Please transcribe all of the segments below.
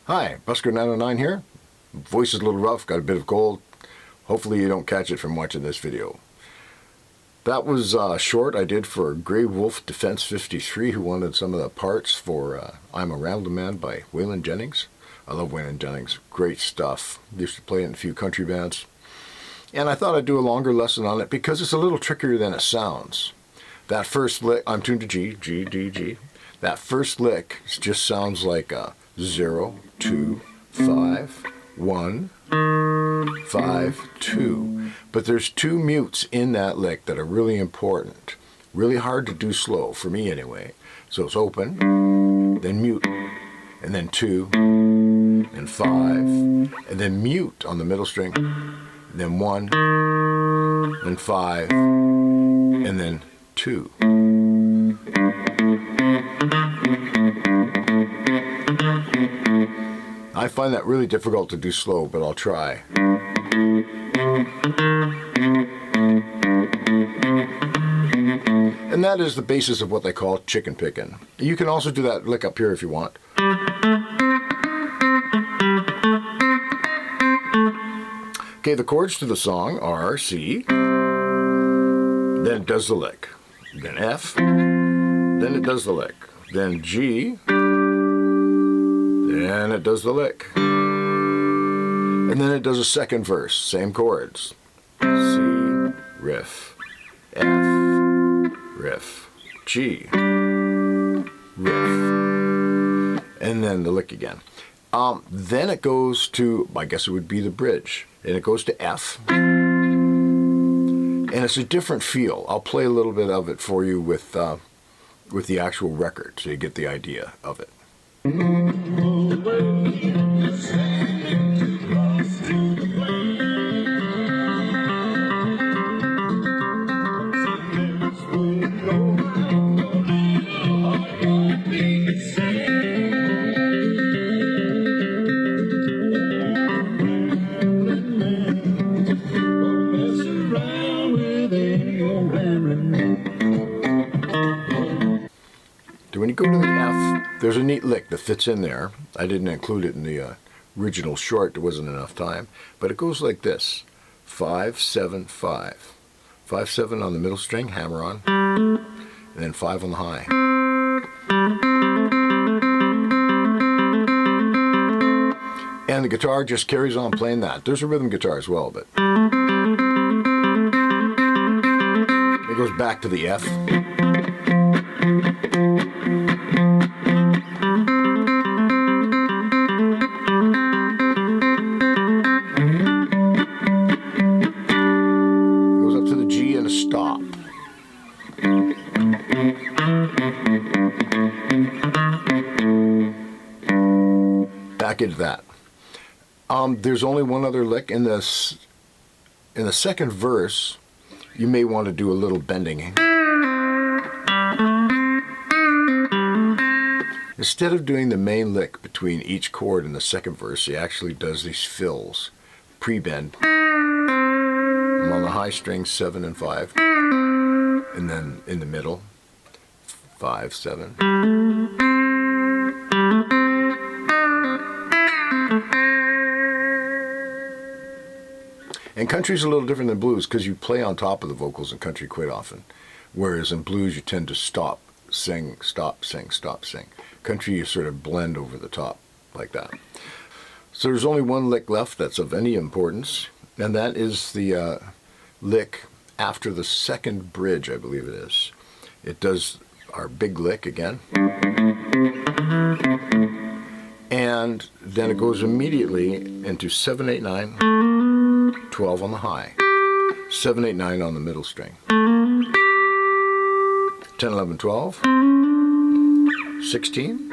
Hi, Busker909 here. Voice is a little rough, got a bit of cold. Hopefully you don't catch it from watching this video. That was short I did for Grey Wolf Defense 53, who wanted some of the parts for I'm a Ramblin Man by Waylon Jennings. I love Waylon Jennings, great stuff. Used to play in a few country bands. And I thought I'd do a longer lesson on it because it's a little trickier than it sounds. That first lick, I'm tuned to G, G, D, G. That first lick just sounds like a 0, 2, 5, 1, 5, 2. But there's two mutes in that lick that are really important. Really hard to do slow, for me anyway. So it's open, then mute, and then 2, and 5, and then mute on the middle string, and then 1, and 5, and then 2. I find that really difficult to do slow, but I'll try. And that is the basis of what they call chicken picking. You can also do that lick up here if you want. Okay, the chords to the song are C, then it does the lick, then F, then it does the lick, then G, then it does the lick, and then it does a second verse, same chords, C, riff, F, riff, G, riff, and then the lick again. Then it goes to, I guess it would be the bridge, and it goes to F, and it's a different feel. I'll play a little bit of it for you with the actual record so you get the idea of it. When you go to the F, there's a neat lick that fits in there. I didn't include it in the original short, there wasn't enough time. But it goes like this, 5, 7, 5. 5, 7 on the middle string, hammer on, and then 5 on the high. And the guitar just carries on playing that. There's a rhythm guitar as well, but it goes back to the F. Goes up to the G and a stop. Back into that. There's only one other lick in this. In the second verse, you may want to do a little bending. Instead of doing the main lick between each chord in the second verse, he actually does these fills, pre-bend. I'm on the high string, 7 and 5, and then in the middle, 5, 7. And country's a little different than blues because you play on top of the vocals in country quite often, whereas in blues you tend to stop, sing, stop, sing, stop, sing. Country you sort of blend over the top like that. So there's only one lick left that's of any importance, and that is the lick after the second bridge, I believe it is. It does our big lick again, and then it goes immediately into 7, 8, 9, 12 on the high, 7, 8, 9 on the middle string, 10, 11, 12, 16,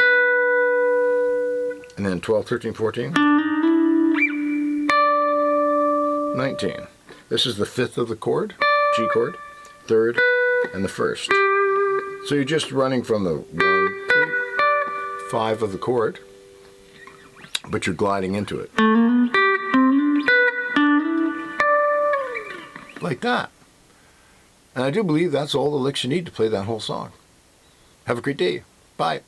and then 12, 13, 14, 19. This is the 5th of the chord, G chord, 3rd, and the 1st. So you're just running from the 1, 3, 5 of the chord, but you're gliding into it. Like that. And I do believe that's all the licks you need to play that whole song. Have a great day. Bye.